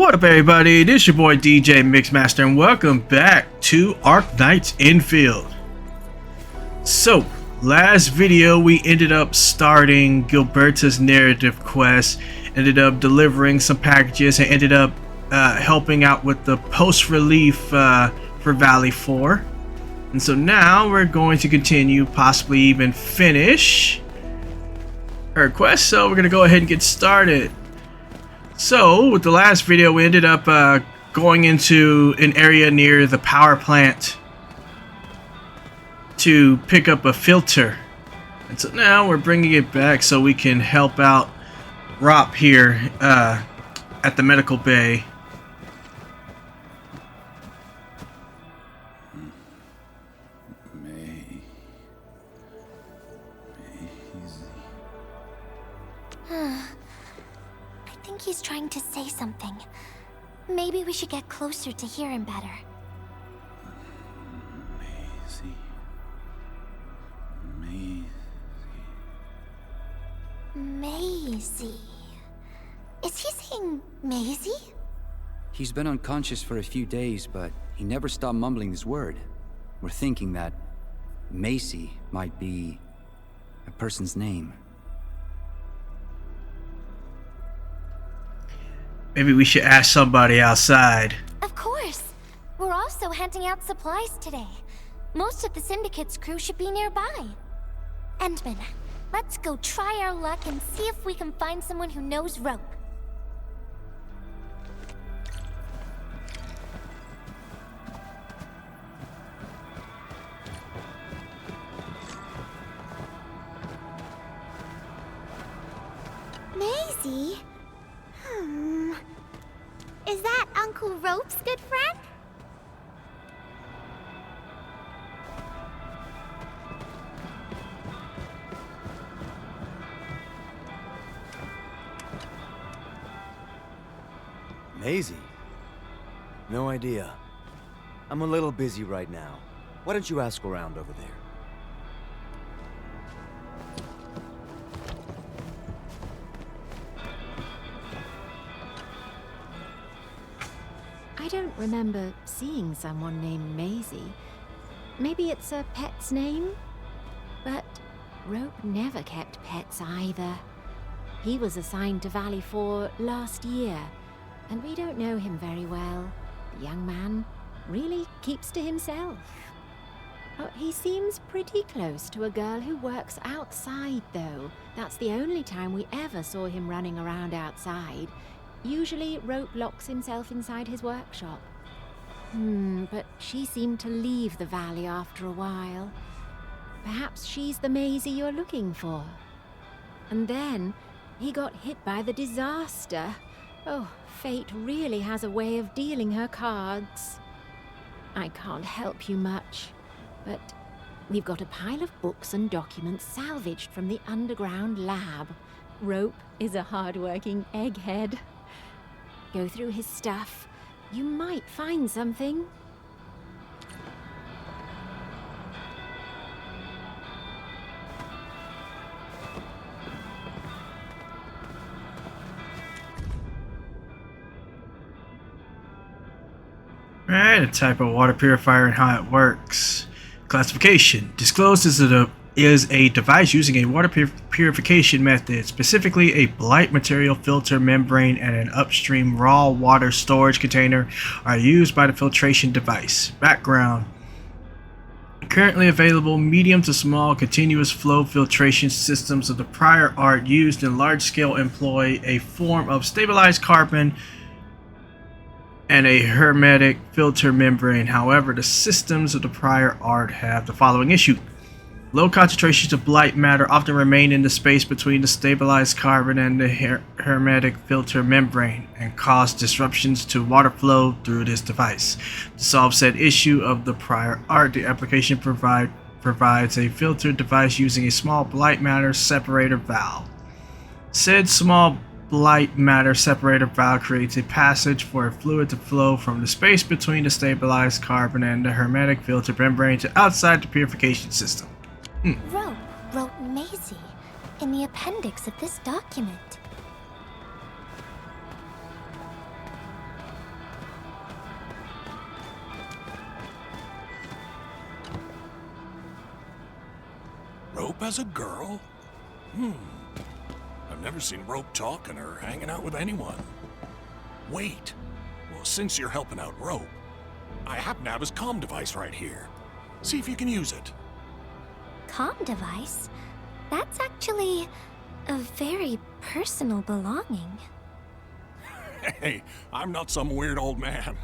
What up, everybody? This is your boy DJ Mixmaster, and welcome back to Arknights Endfield. So, last video we ended up starting Gilberta's narrative quest, ended up delivering some packages, and ended up helping out with the post-relief for Valley 4. And so now we're going to continue, possibly even finish her quest. So we're going to go ahead and get started. So, with the last video, we ended up going into an area near the power plant to pick up a filter. And so now we're bringing it back so we can help out Rop here at the medical bay. He's trying to say something. Maybe we should get closer to hear him better. Maisie. Is he saying Maisie? He's been unconscious for a few days, but he never stopped mumbling this word. We're thinking that Maisie might be a person's name. Maybe we should ask somebody outside. Of course. We're also handing out supplies today. Most of the Syndicate's crew should be nearby. Endman, let's go try our luck and see if we can find someone who knows rope. Maisie? Is that Uncle Rope's good friend? Maisie? No idea. I'm a little busy right now. Why don't you ask around over there? I don't remember seeing someone named Maisie. Maybe it's a pet's name? But Rope never kept pets either. He was assigned to Valley 4 last year, and we don't know him very well. The young man really keeps to himself. Oh, he seems pretty close to a girl who works outside, though. That's the only time we ever saw him running around outside. Usually, Rope locks himself inside his workshop. But she seemed to leave the valley after a while. Perhaps she's the Maisie you're looking for. And then, he got hit by the disaster. Oh, fate really has a way of dealing her cards. I can't help you much, but we've got a pile of books and documents salvaged from the underground lab. Rope is a hard-working egghead. Go through his stuff. You might find something. Alright, a type of water purifier and how it works. Classification. Disclosed is a device using a water purification method, specifically a blight material filter membrane and an upstream raw water storage container are used by the filtration device. Background. Currently available medium to small continuous flow filtration systems of the prior art used in large scale employ a form of stabilized carbon and a hermetic filter membrane. However, the systems of the prior art have the following issue. Low concentrations of blight matter often remain in the space between the stabilized carbon and the hermetic filter membrane and cause disruptions to water flow through this device. To solve said issue of the prior art, the application provides a filter device using a small blight matter separator valve. Said small blight matter separator valve creates a passage for a fluid to flow from the space between the stabilized carbon and the hermetic filter membrane to outside the purification system. Rope wrote Maisie in the appendix of this document. Rope as a girl? I've never seen Rope talking or hanging out with anyone. Wait. Well, since you're helping out Rope, I happen to have his comm device right here. See if you can use it. Comm device? That's actually a very personal belonging. Hey, I'm not some weird old man.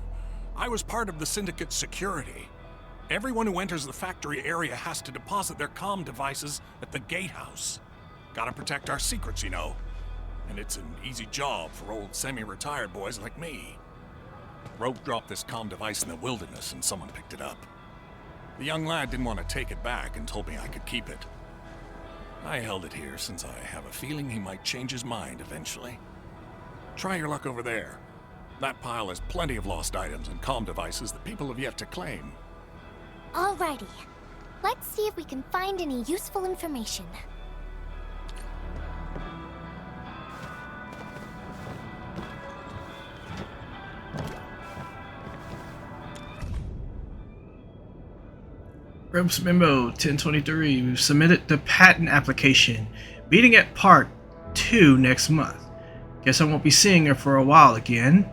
I was part of the Syndicate's security. Everyone who enters the factory area has to deposit their comm devices at the gatehouse. Gotta protect our secrets, you know. And it's an easy job for old semi-retired boys like me. Rope dropped this comm device in the wilderness and someone picked it up. The young lad didn't want to take it back and told me I could keep it. I held it here since I have a feeling he might change his mind eventually. Try your luck over there. That pile has plenty of lost items and comm devices that people have yet to claim. Alrighty. Let's see if we can find any useful information. Rope's Memo 1023. We've submitted the patent application. Meeting at Part 2 next month. Guess I won't be seeing her for a while again.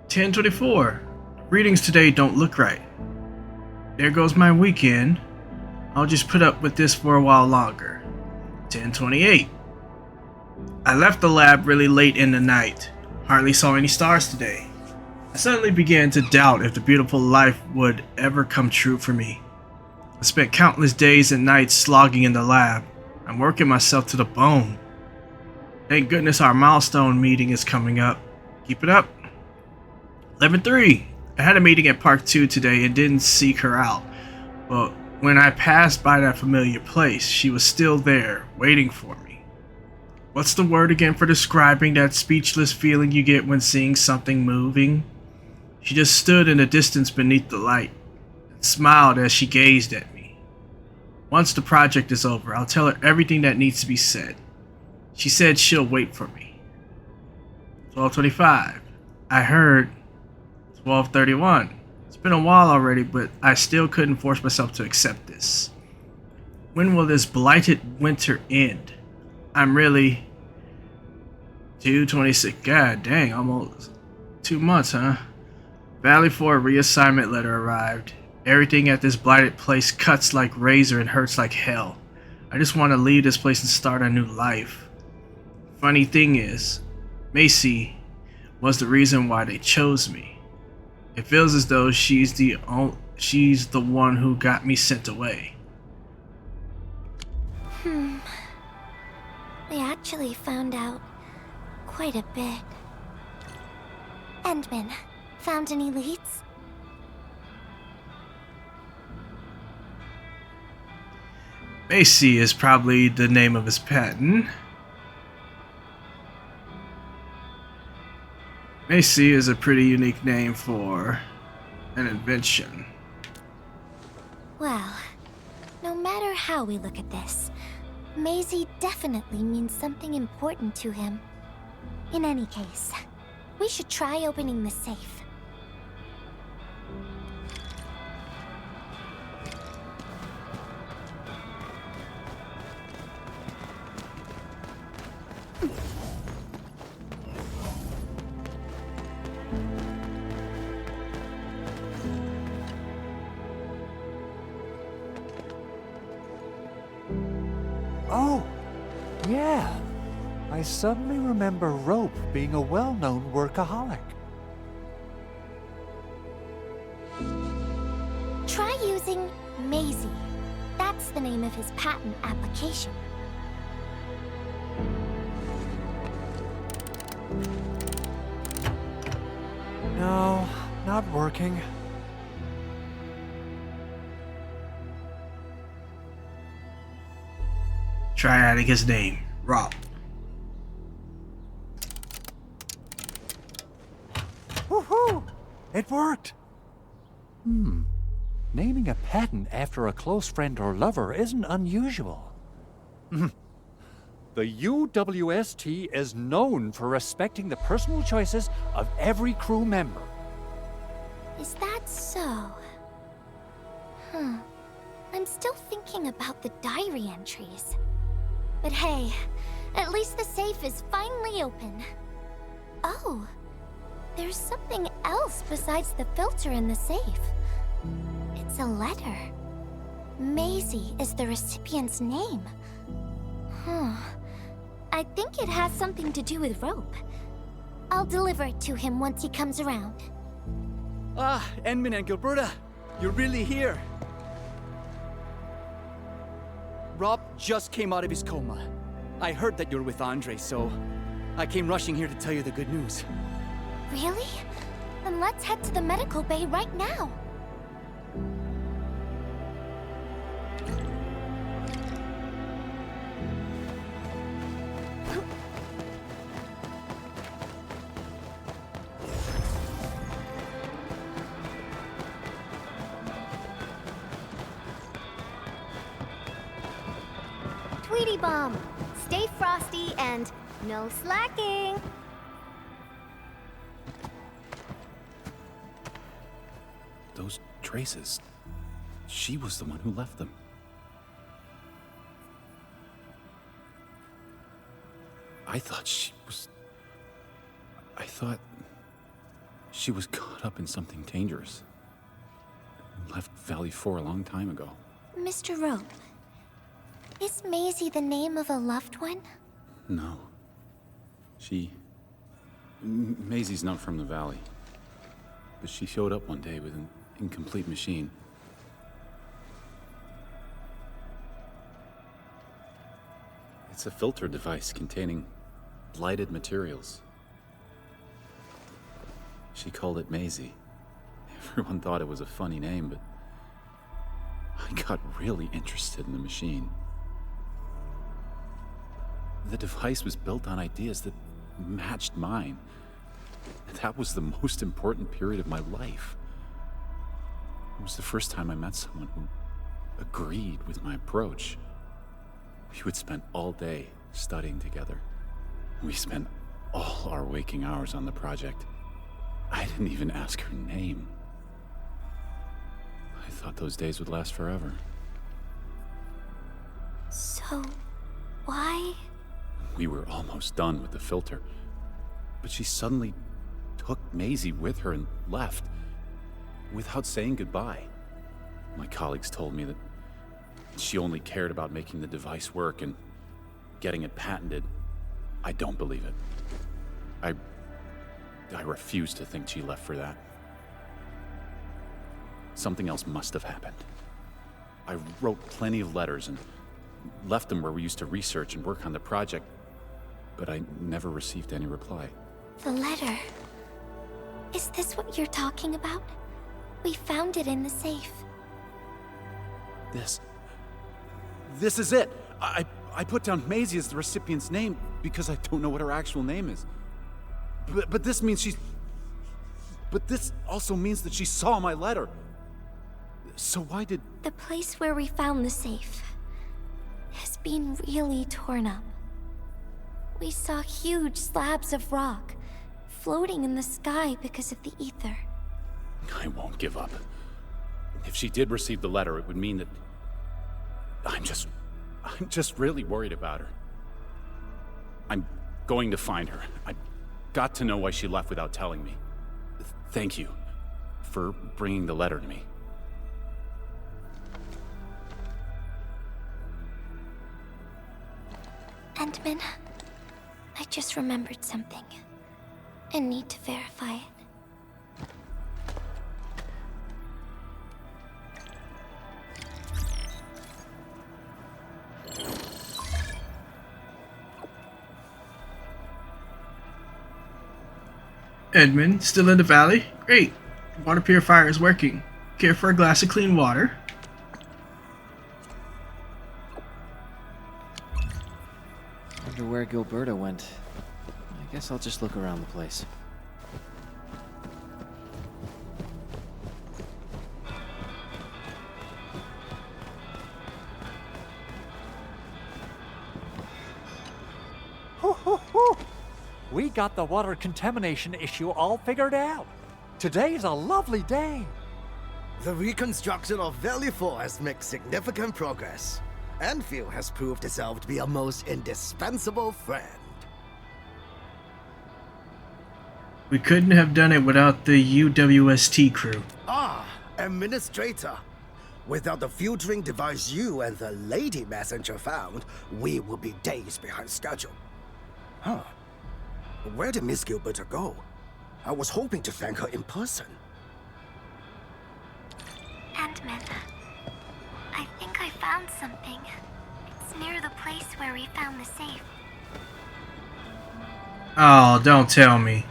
1024. Readings today don't look right. There goes my weekend. I'll just put up with this for a while longer. 1028. I left the lab really late in the night. Hardly saw any stars today. I suddenly began to doubt if the beautiful life would ever come true for me. I spent countless days and nights slogging in the lab. I'm working myself to the bone. Thank goodness our milestone meeting is coming up. Keep it up. 11-3. I had a meeting at Park 2 today and didn't seek her out. But when I passed by that familiar place, she was still there, waiting for me. What's the word again for describing that speechless feeling you get when seeing something moving? She just stood in the distance beneath the light and smiled as she gazed at me. Once the project is over, I'll tell her everything that needs to be said. She said she'll wait for me. 12:25. I heard 12:31. It's been a while already, but I still couldn't force myself to accept this. When will this blighted winter end? I'm really... 2:26. God dang, almost 2 months, huh? Valley 4 reassignment letter arrived. Everything at this blighted place cuts like razor and hurts like hell. I just want to leave this place and start a new life. Funny thing is, Macy was the reason why they chose me. It feels as though she's the one who got me sent away. We actually found out quite a bit. Endman, found any leads? Macy is probably the name of his patent. Macy is a pretty unique name for an invention. Well, no matter how we look at this, Maisie definitely means something important to him. In any case, we should try opening the safe. Oh, yeah. I suddenly remember Rope being a well-known workaholic. Try using Maisie. That's the name of his patent application. No, not working. Try adding his name, Rob. Woohoo! It worked! Naming a patent after a close friend or lover isn't unusual. The UWST is known for respecting the personal choices of every crew member. Is that so? I'm still thinking about the diary entries. But hey, at least the safe is finally open. Oh, there's something else besides the filter in the safe. It's a letter. Maisie is the recipient's name. I think it has something to do with Rope. I'll deliver it to him once he comes around. Ah, Endman and Gilberta, you're really here. Rob just came out of his coma. I heard that you're with Andre, so I came rushing here to tell you the good news. Really? Then let's head to the medical bay right now. Tweety Bomb, stay frosty and no slacking. Those traces. She was the one who left them. I thought she was caught up in something dangerous. Left Valley 4 a long time ago. Mr. Rope, is Maisie the name of a loved one? No. Maisie's not from the Valley. But she showed up one day with an incomplete machine. It's a filter device containing blighted materials. She called it Maisie. Everyone thought it was a funny name, but I got really interested in the machine. The device was built on ideas that matched mine. That was the most important period of my life. It was the first time I met someone who agreed with my approach. We would spend all day studying together. We spent all our waking hours on the project. I didn't even ask her name. I thought those days would last forever. So, why? We were almost done with the filter, but she suddenly took Maisie with her and left, without saying goodbye. My colleagues told me that she only cared about making the device work and getting it patented. I don't believe it. I refuse to think she left for that. Something else must have happened. I wrote plenty of letters and left them where we used to research and work on the project, but I never received any reply. The letter. Is this what you're talking about? We found it in the safe. This is it! I put down Maisie as the recipient's name because I don't know what her actual name is. But this means But this also means that she saw my letter. So why did... The place where we found the safe has been really torn up. We saw huge slabs of rock floating in the sky because of the ether. I won't give up. If she did receive the letter, it would mean that... I'm just really worried about her. I'm going to find her. I've got to know why she left without telling me. Thank you for bringing the letter to me. Endman, I just remembered something. I need to verify it. Edmund, still in the valley? Great. Water purifier is working. Care for a glass of clean water? Wonder where Gilberta went. I guess I'll just look around the place. We got the water contamination issue all figured out. Today's a lovely day. The reconstruction of Valley 4 has made significant progress. Endfield has proved itself to be a most indispensable friend. We couldn't have done it without the UWST crew. Ah, Administrator. Without the filtering device you and the lady messenger found, we will be days behind schedule. Huh. Where did Miss Gilberta go? I was hoping to thank her in person. Endman, I think I found something. It's near the place where we found the safe. Oh, don't tell me.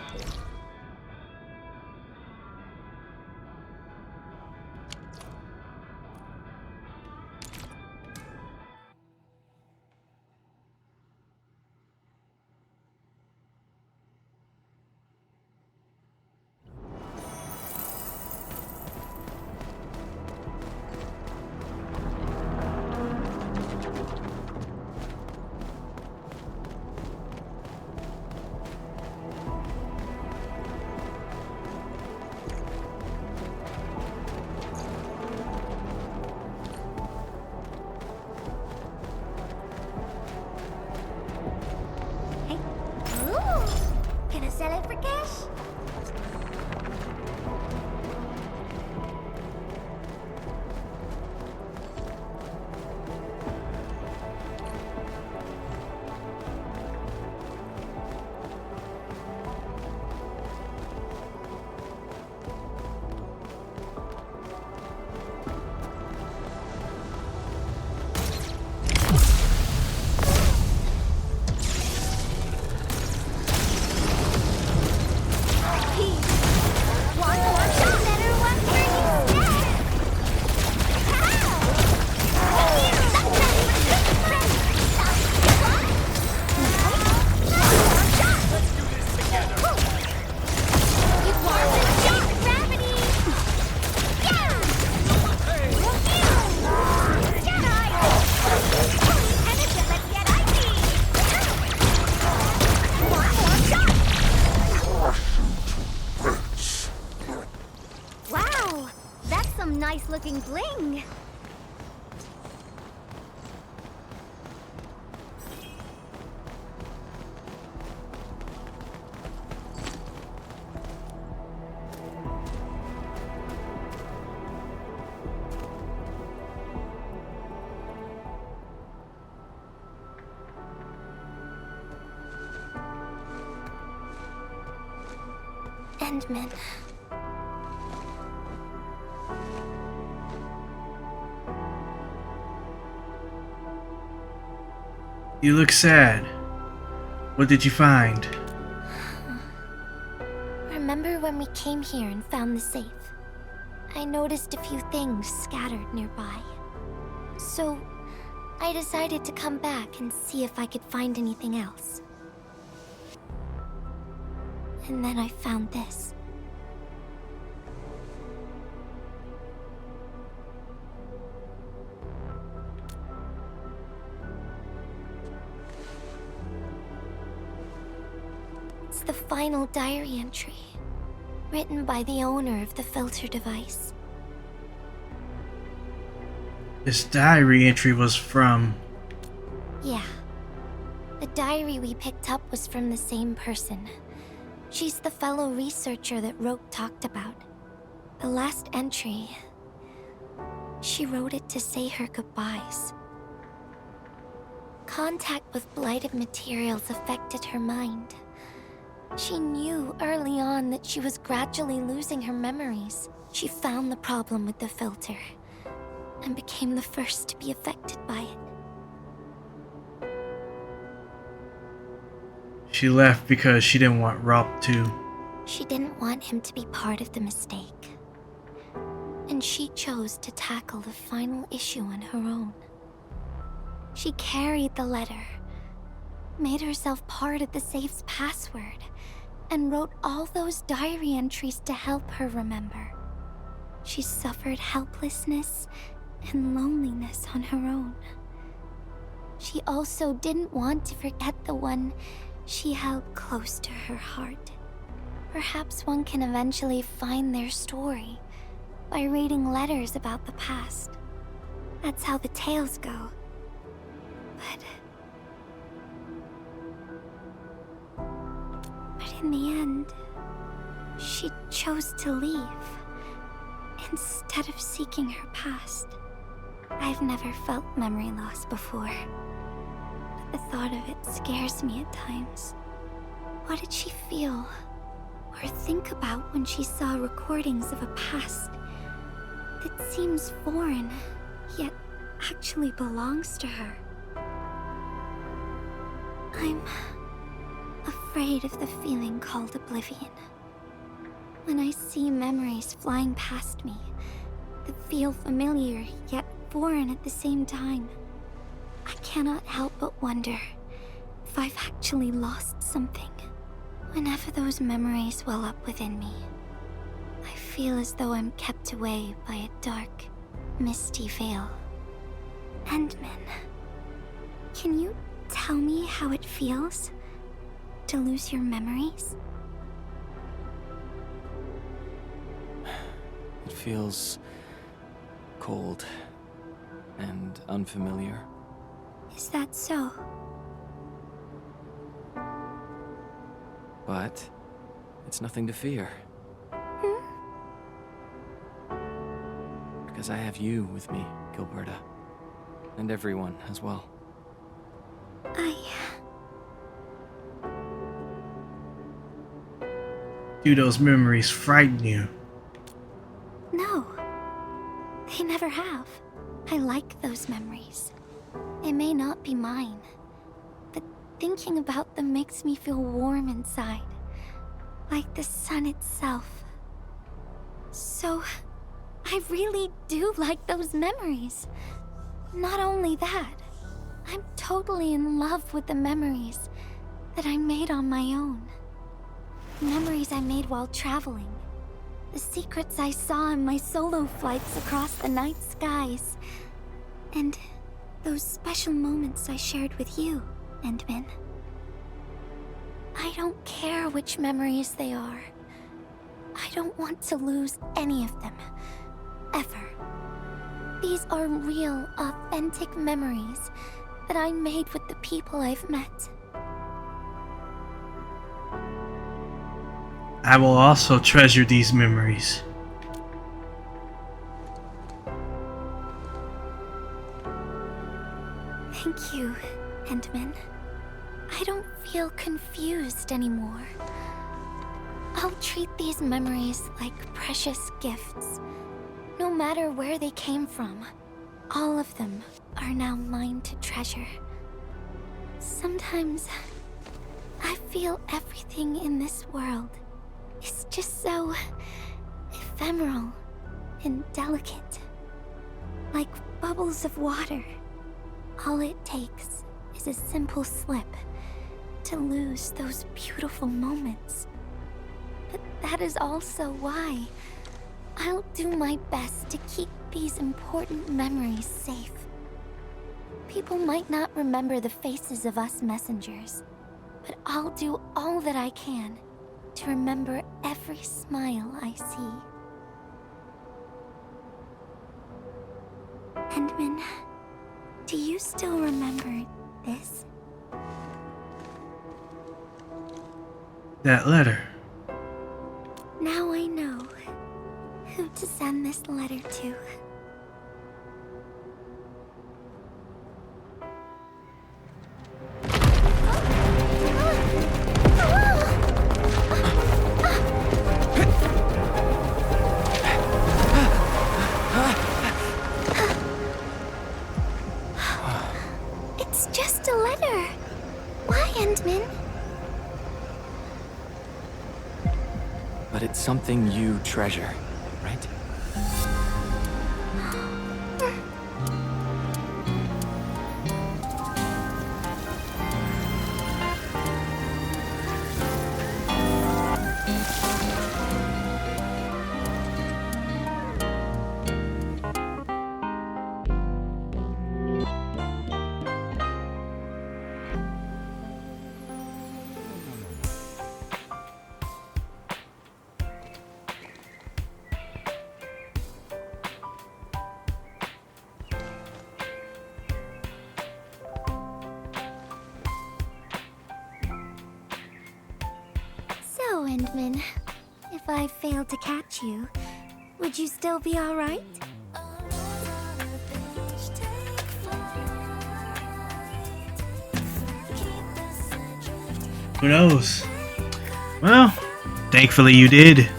Gonna sell it for cash? Nice-looking bling. Endman. You look sad. What did you find? Remember when we came here and found the safe? I noticed a few things scattered nearby. So, I decided to come back and see if I could find anything else. And then I found this. It's the final diary entry, written by the owner of the filter device. This diary entry was from... Yeah. The diary we picked up was from the same person. She's the fellow researcher that Roke talked about. The last entry... she wrote it to say her goodbyes. Contact with blighted materials affected her mind. She knew early on that she was gradually losing her memories. She found the problem with the filter, and became the first to be affected by it. She left because she didn't want Rob to... She didn't want him to be part of the mistake. And she chose to tackle the final issue on her own. She carried the letter, made herself part of the safe's password, and wrote all those diary entries to help her remember. She suffered helplessness and loneliness on her own. She also didn't want to forget the one she held close to her heart. Perhaps one can eventually find their story by reading letters about the past. That's how the tales go. But in the end, she chose to leave instead of seeking her past. I've never felt memory loss before, but the thought of it scares me at times. What did she feel or think about when she saw recordings of a past that seems foreign, yet actually belongs to her? I'm afraid of the feeling called oblivion. When I see memories flying past me that feel familiar yet foreign at the same time, I cannot help but wonder if I've actually lost something. Whenever those memories well up within me, I feel as though I'm kept away by a dark, misty veil. Endman, can you tell me how it feels to lose your memories? It feels cold and unfamiliar. Is that so? But it's nothing to fear. Because I have you with me, Gilberta. And everyone as well. Do those memories frighten you? No. They never have. I like those memories. They may not be mine, but thinking about them makes me feel warm inside, like the sun itself. So, I really do like those memories. Not only that, I'm totally in love with the memories that I made on my own. Memories I made while traveling. The secrets I saw in my solo flights across the night skies. And those special moments I shared with you, Endman. I don't care which memories they are. I don't want to lose any of them. Ever. These are real, authentic memories that I made with the people I've met. I will also treasure these memories. Thank you, Endman. I don't feel confused anymore. I'll treat these memories like precious gifts. No matter where they came from, all of them are now mine to treasure. Sometimes I feel everything in this world is just so ephemeral and delicate, like bubbles of water. All it takes is a simple slip to lose those beautiful moments. But that is also why I'll do my best to keep these important memories safe. People might not remember the faces of us messengers, but I'll do all that I can to remember every smile I see. Endman, do you still remember this? That letter. Now I know who to send this letter to. It's just a letter. Why, Endman? But it's something you treasure, right? Endman. If I failed to catch you, would you still be alright? Who knows? Well, thankfully you did.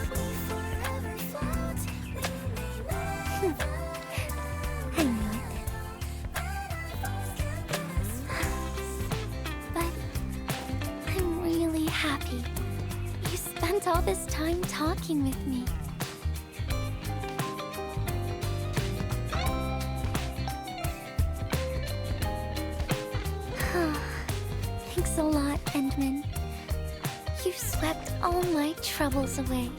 I know it. But I'm really happy you spent all this time talking with me. Thanks a lot, Endman. You swept all my troubles away.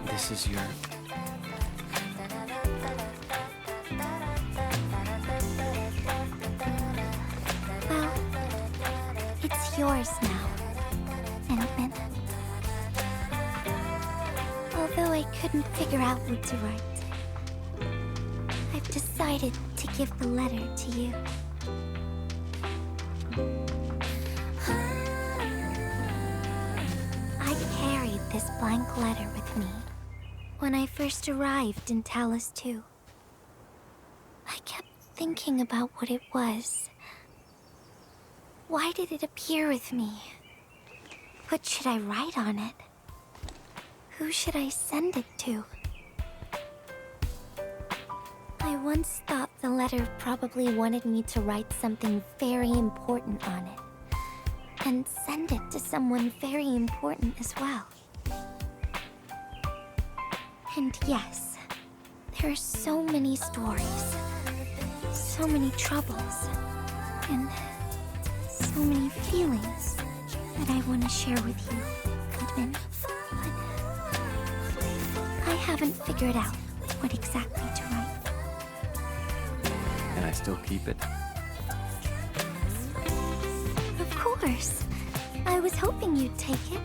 This is your... Well, it's yours now, Endman. Although I couldn't figure out what to write, I've decided to give the letter to you. I carried this blank letter with me when I first arrived in Talos-II. I kept thinking about what it was. Why did it appear with me? What should I write on it? Who should I send it to? I once thought the letter probably wanted me to write something very important on it, and send it to someone very important as well. And yes, there are so many stories, so many troubles, and so many feelings that I want to share with you, Endman. But I haven't figured out what exactly to write. Can I still keep it? Of course. I was hoping you'd take it.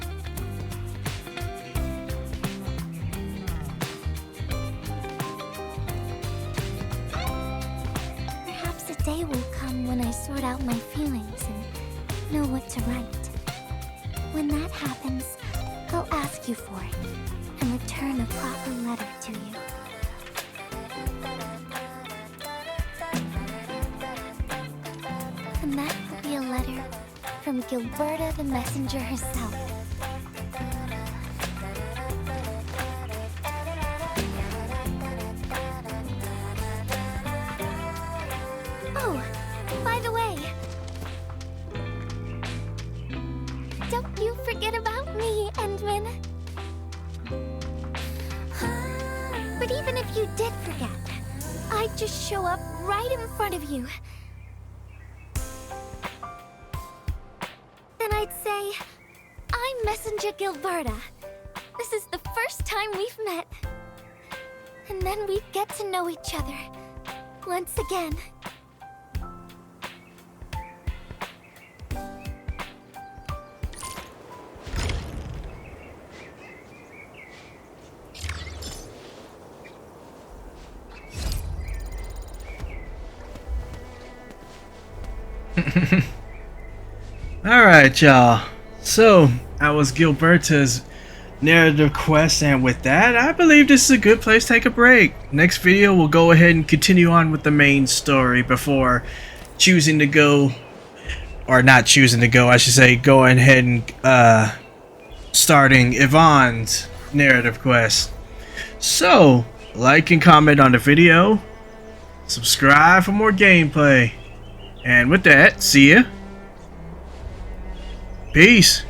Perhaps a day will come when I sort out my feelings and know what to write. When that happens, I'll ask you for it and return a proper letter to you. And that will be a letter from Gilberta the Messenger herself. Oh, by the way, don't you forget about me, Endman. But even if you did forget, I'd just show up right in front of you. Then I'd say, I'm Messenger Gilberta. This is the first time we've met. And then we'd get to know each other once again. Alright, y'all. So, that was Gilberta's narrative quest, and with that, I believe this is a good place to take a break. Next video, we'll go ahead and continue on with the main story before choosing to go, or not choosing to go, I should say, going ahead and starting Yvonne's narrative quest. So, like and comment on the video, subscribe for more gameplay, and with that, see ya. Peace.